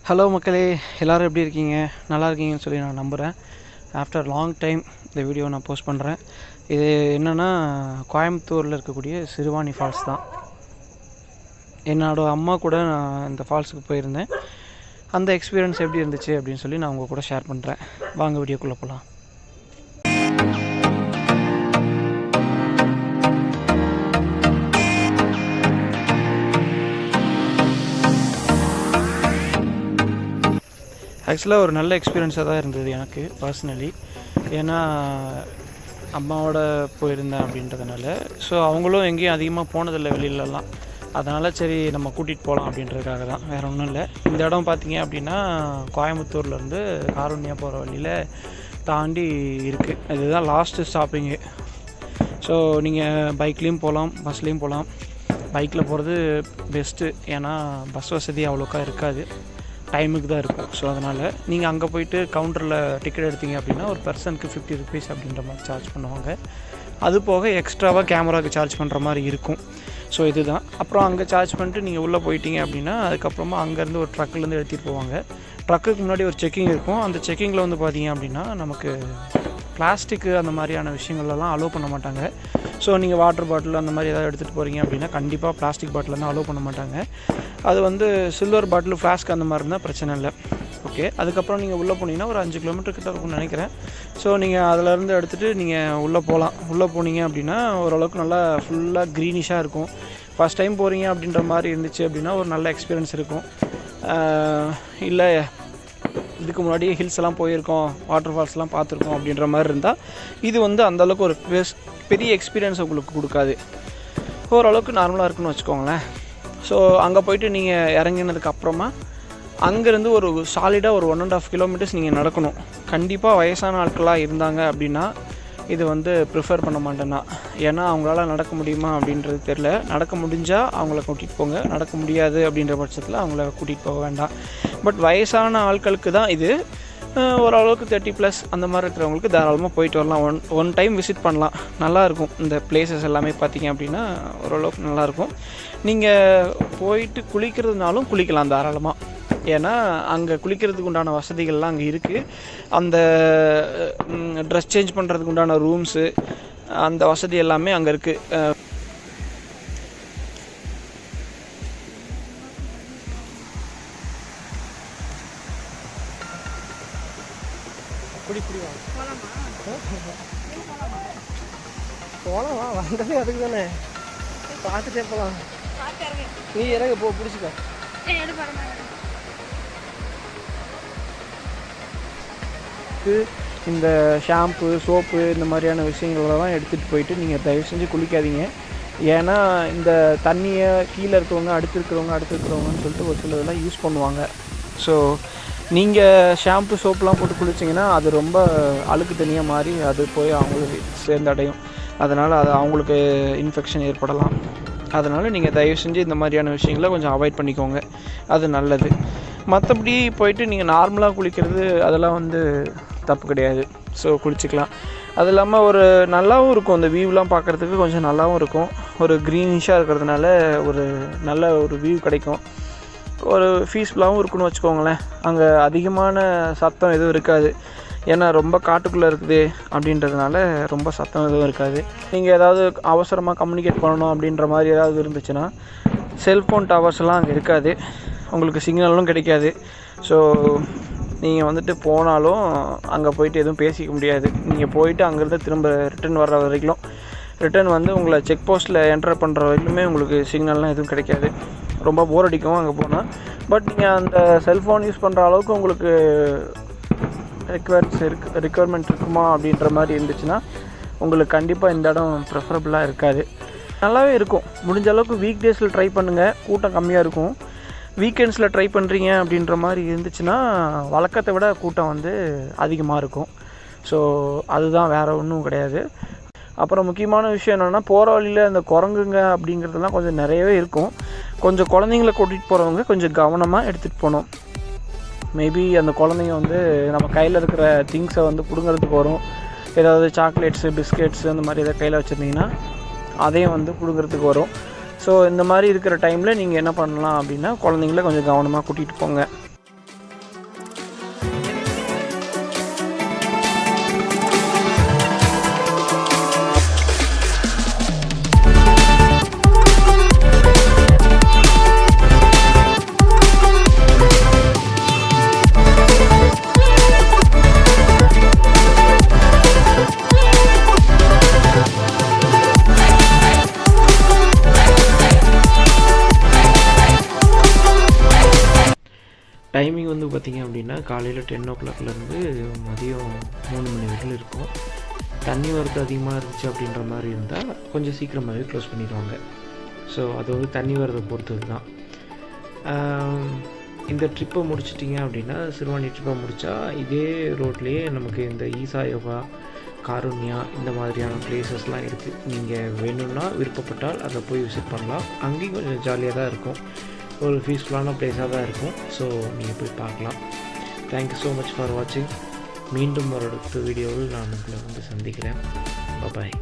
Hello மக்களே, எல்லோரும் எப்படி இருக்கீங்க? நல்லா இருக்கீங்கன்னு சொல்லி நான் நம்புகிறேன். ஆஃப்டர் லாங் டைம் இந்த வீடியோ நான் போஸ்ட் பண்ணுறேன். இது என்னென்னா, கோயம்புத்தூரில் இருக்கக்கூடிய சிறுவாணி ஃபால்ஸ் தான். என்னோடய அம்மா கூட நான் இந்த ஃபால்ஸுக்கு போயிருந்தேன். அந்த எக்ஸ்பீரியன்ஸ் எப்படி இருந்துச்சு அப்படின்னு சொல்லி நான் உங்கள் கூட ஷேர் பண்ணுறேன். வாங்க வீடியோக்குள்ளே போகலாம். ஆக்சுவலாக ஒரு நல்ல எக்ஸ்பீரியன்ஸாக தான் இருந்தது எனக்கு பர்சனலி. ஏன்னா அம்மாவோட போயிருந்தேன் அப்படின்றதுனால. ஸோ அவங்களும் எங்கேயும் அதிகமாக போனதில்லை வெளியிலலாம். அதனால் சரி நம்ம கூட்டிகிட்டு போகலாம் அப்படின்றதுக்காக தான், வேறு ஒன்றும் இல்லை. இந்த இடம் பார்த்தீங்க அப்படின்னா கோயம்புத்தூர்லேருந்து காரூண்யா போகிற வழியில் தாண்டி இருக்குது. இதுதான் லாஸ்ட்டு ஸ்டாப்பிங்கு. ஸோ நீங்கள் பைக்லேயும் போகலாம், பஸ்லேயும் போகலாம். பைக்கில் போகிறது பெஸ்ட்டு. ஏன்னா பஸ் வசதி அவ்வளோக்கா இருக்காது, டைமுக்கு தான் இருக்கும். ஸோ அதனால் நீங்கள் அங்கே போய்ட்டு கவுண்டரில் டிக்கெட் எடுத்தீங்க அப்படின்னா ஒரு பர்சனுக்கு 50 rupees அப்படின்ற மாதிரி சார்ஜ் பண்ணுவாங்க. அது போக எக்ஸ்ட்ராவாக கேமராவுக்கு சார்ஜ் பண்ணுற மாதிரி இருக்கும். ஸோ இதுதான். அப்புறம் அங்கே சார்ஜ் பண்ணிட்டு நீங்கள் உள்ளே போயிட்டீங்க அப்படின்னா அதுக்கப்புறமா அங்கேருந்து ஒரு ட்ரக்கிலேருந்து எடுத்துகிட்டு போவாங்க. ட்ரக்குக்கு முன்னாடி ஒரு செக்கிங் இருக்கும். அந்த செக்கிங்கில் வந்து பார்த்தீங்க அப்படின்னா நமக்கு பிளாஸ்டிக்கு அந்த மாதிரியான விஷயங்கள்லாம் அலோவ் பண்ண மாட்டாங்க. ஸோ நீங்கள் வாட்டர் பாட்டில் அந்த மாதிரி ஏதாவது எடுத்துகிட்டு போகிறீங்க அப்படின்னா கண்டிப்பாக பிளாஸ்டிக் பாட்டில் தான் அலோவ் பண்ண மாட்டாங்க. அது வந்து சில்வர் பாட்டில், ஃப்ளாஸ்க் அந்த மாதிரி இருந்தால் பிரச்சனை இல்லை. ஓகே. அதுக்கப்புறம் நீங்கள் உள்ளே போனீங்கன்னா ஒரு 5 கிலோமீட்டர் கிட்ட இருக்கும்னு நினைக்கிறேன். ஸோ நீங்கள் அதிலேருந்து எடுத்துகிட்டு நீங்கள் உள்ளே போகலாம். உள்ளே போனீங்க அப்படின்னா ஓரளவுக்கு நல்லா ஃபுல்லாக க்ரீனிஷாக இருக்கும். ஃபஸ்ட் டைம் போகிறீங்க அப்படின்ற மாதிரி இருந்துச்சு அப்படின்னா ஒரு நல்ல எக்ஸ்பீரியன்ஸ் இருக்கும். இல்லை இதுக்கு முன்னாடி ஹில்ஸ் எல்லாம் போயிருக்கோம், வாட்டர் ஃபால்ஸ்லாம் பார்த்துருக்கோம் அப்படின்ற மாதிரி இருந்தால் இது வந்து அந்தளவுக்கு ஒரு பெரிய எக்ஸ்பீரியன்ஸ் உங்களுக்கு கொடுக்காது. ஓரளவுக்கு நார்மலாக இருக்குன்னு வச்சுக்கோங்களேன். ஸோ அங்கே போய்ட்டு நீங்கள் இறங்கினதுக்கப்புறமா அங்கேருந்து ஒரு சாலிடாக ஒரு 1.5 kilometers நீங்கள் நடக்கணும். கண்டிப்பாக வயசான ஆட்களாக இருந்தாங்க அப்படின்னா இது வந்து ப்ரிஃபர் பண்ண மாட்டேன்னா. ஏன்னா அவங்களால நடக்க முடியுமா அப்படின்றது தெரில. நடக்க முடிஞ்சால் அவங்கள கூட்டிகிட்டு போங்க, நடக்க முடியாது அப்படின்ற பட்சத்தில் அவங்கள கூட்டிகிட்டு போக வேண்டாம். பட் வயசான ஆட்களுக்கு தான் இது. ஓரளவுக்கு 30+ அந்த மாதிரி இருக்கிறவங்களுக்கு தாராளமாக போயிட்டு வரலாம். ஒன் டைம் விசிட் பண்ணலாம். நல்லாயிருக்கும். இந்த பிளேசஸ் எல்லாமே பார்த்தீங்க அப்படின்னா ஓரளவுக்கு நல்லாயிருக்கும். நீங்கள் போயிட்டு குளிக்கிறதுனாலும் குளிக்கலாம் தாராளமாக. ஏன்னா அங்கே குளிக்கிறதுக்கு உண்டான வசதிகள்லாம் அங்கே இருக்குது. அந்த ட்ரெஸ் சேஞ்ச் பண்ணுறதுக்கு உண்டான ரூம்ஸு, அந்த வசதி எல்லாமே அங்கே இருக்குது. போகலாம், வந்ததே அதுக்கு தானே, பார்த்துட்டே போகலாம். நீ இறங்க போ, பிடிச்சிக்க. இந்த ஷாம்பு, சோப்பு இந்த மாதிரியான விஷயங்களெல்லாம் எடுத்துகிட்டு போயிட்டு நீங்கள் தயவு செஞ்சு குளிக்காதீங்க. ஏன்னா இந்த தண்ணியை கீழே இருக்கிறவங்க அடுத்து இருக்கிறவங்கன்னு சொல்லிட்டு ஒரு சில இதெல்லாம் யூஸ் பண்ணுவாங்க. ஸோ நீங்கள் ஷாம்பு, சோப்புலாம் போட்டு குளிச்சிங்கன்னா அது ரொம்ப அழுக்கு தண்ணியாக மாறி அது போய் அவங்களுக்கு சேர்ந்தடையும். அதனால் அது அவங்களுக்கு இன்ஃபெக்ஷன் ஏற்படலாம். அதனால் நீங்கள் தயவு செஞ்சு இந்த மாதிரியான விஷயங்களை கொஞ்சம் அவாய்ட் பண்ணிக்கோங்க, அது நல்லது. மற்றபடி போயிட்டு நீங்கள் நார்மலாக குளிக்கிறது அதெல்லாம் வந்து தப்பு கிடையாது. ஸோ குளிச்சிக்கலாம். அது இல்லாமல் ஒரு நல்லாவும் இருக்கும். அந்த வியூலாம் பார்க்குறதுக்கு கொஞ்சம் நல்லாவும் இருக்கும். ஒரு க்ரீனிஷாக இருக்கிறதுனால ஒரு நல்ல ஒரு வியூ கிடைக்கும். ஒரு பீஸ்ஃபுல்லாகவும் இருக்குன்னு வச்சுக்கோங்களேன். அங்கே அதிகமான சத்தம் எதுவும் இருக்காது. ஏன்னா ரொம்ப காட்டுக்குள்ளே இருக்குது அப்படின்றதுனால ரொம்ப சத்தம் எதுவும் இருக்காது. நீங்கள் ஏதாவது அவசரமாக கம்யூனிகேட் பண்ணணும் அப்படின்ற மாதிரி ஏதாவது இருந்துச்சுன்னா செல்ஃபோன் டவர்ஸ்லாம் அங்கே இருக்காது, உங்களுக்கு சிக்னலும் கிடைக்காது. ஸோ நீங்கள் வந்துட்டு போனாலும் அங்கே போயிட்டு எதுவும் பேசிக்க முடியாது. நீங்கள் போயிட்டு அங்கேருந்து திரும்ப ரிட்டன் வர்ற வரைக்கும், ரிட்டன் வந்து உங்களை செக் போஸ்ட்டில் என்டர் பண்ணுற வரைக்குமே உங்களுக்கு சிக்னல்லாம் எதுவும் கிடைக்காது. ரொம்ப போர் அடிக்கும் அங்கே போனால். பட் நீங்கள் அந்த செல்ஃபோன் யூஸ் பண்ணுற அளவுக்கு உங்களுக்கு ரெக்குவயர்மெண்ட் இருக்குமா அப்படின்ற மாதிரி இருந்துச்சுன்னா உங்களுக்கு கண்டிப்பாக இந்த இடம் ப்ரிஃபரபுளாக இருக்காது. நல்லாவே இருக்கும். முடிஞ்ச அளவுக்கு வீக் டேஸில் ட்ரை பண்ணுங்கள், கூட்டம் கம்மியாக இருக்கும். வீக்கெண்ட்ஸில் ட்ரை பண்ணுறீங்க அப்படின்ற மாதிரி இருந்துச்சுன்னா வழக்கத்தை விட கூட்டம் வந்து அதிகமாக இருக்கும். ஸோ அதுதான், வேறு ஒன்றும் கிடையாது. அப்புறம் முக்கியமான விஷயம் என்னென்னா, போகிற வழியில் இந்த குரங்குங்க அப்படிங்கிறதுலாம் கொஞ்சம் நிறையவே இருக்கும். கொஞ்சம் குழந்தைங்கள கூட்டிகிட்டு போகிறவங்க கொஞ்சம் கவனமாக எடுத்துகிட்டு போகணும். மேபி அந்த குழந்தைங்க வந்து நம்ம கையில் இருக்கிற திங்ஸை வந்து பிடுங்கிறதுக்கு வரும். ஏதாவது சாக்லேட்ஸு, பிஸ்கெட்ஸு அந்த மாதிரி எதாவது கையில் வச்சுருந்தீங்கன்னா அதையும் வந்து பிடுங்கிறதுக்கு வரும். ஸோ இந்த மாதிரி இருக்கிற டைமில் நீங்கள் என்ன பண்ணலாம் அப்படின்னா குழந்தைங்கள கொஞ்சம் கவனமாக கூட்டிகிட்டு போங்க. டைமிங் வந்து பார்த்திங்க அப்படின்னா காலையில் 10 o'clockலேருந்து மதியம் 3 மணி வரைக்கும் இருக்கும். தண்ணி வரது அதிகமாக இருந்துச்சு அப்படின்ற மாதிரி இருந்தால் கொஞ்சம் சீக்கிரமாகவே க்ளோஸ் பண்ணிடுவாங்க. ஸோ அது வந்து தண்ணி வரதை பொறுத்தது தான். இந்த ட்ரிப்பை முடிச்சிட்டிங்க அப்படின்னா, சிறுவாணி ட்ரிப்பை முடித்தா இதே ரோட்லேயே நமக்கு இந்த ஈசா யோகா, காருண்யா இந்த மாதிரியான பிளேசஸ்லாம் இருக்குது. நீங்கள் வேணும்னா விருப்பப்பட்டால் அதை போய் விசிட் பண்ணலாம். அங்கேயும் கொஞ்சம் ஜாலியாக தான் இருக்கும், ஒரு பீஸ்ஃபுல்லான பிளேஸாக தான் இருக்கும். ஸோ நீங்கள் போய் பார்க்கலாம். தேங்க்யூ ஸோ மச் ஃபார் வாட்சிங். மீண்டும் ஒரு அடுத்த வீடியோவில் நான் உங்களை வந்து சந்திக்கிறேன். பாய்.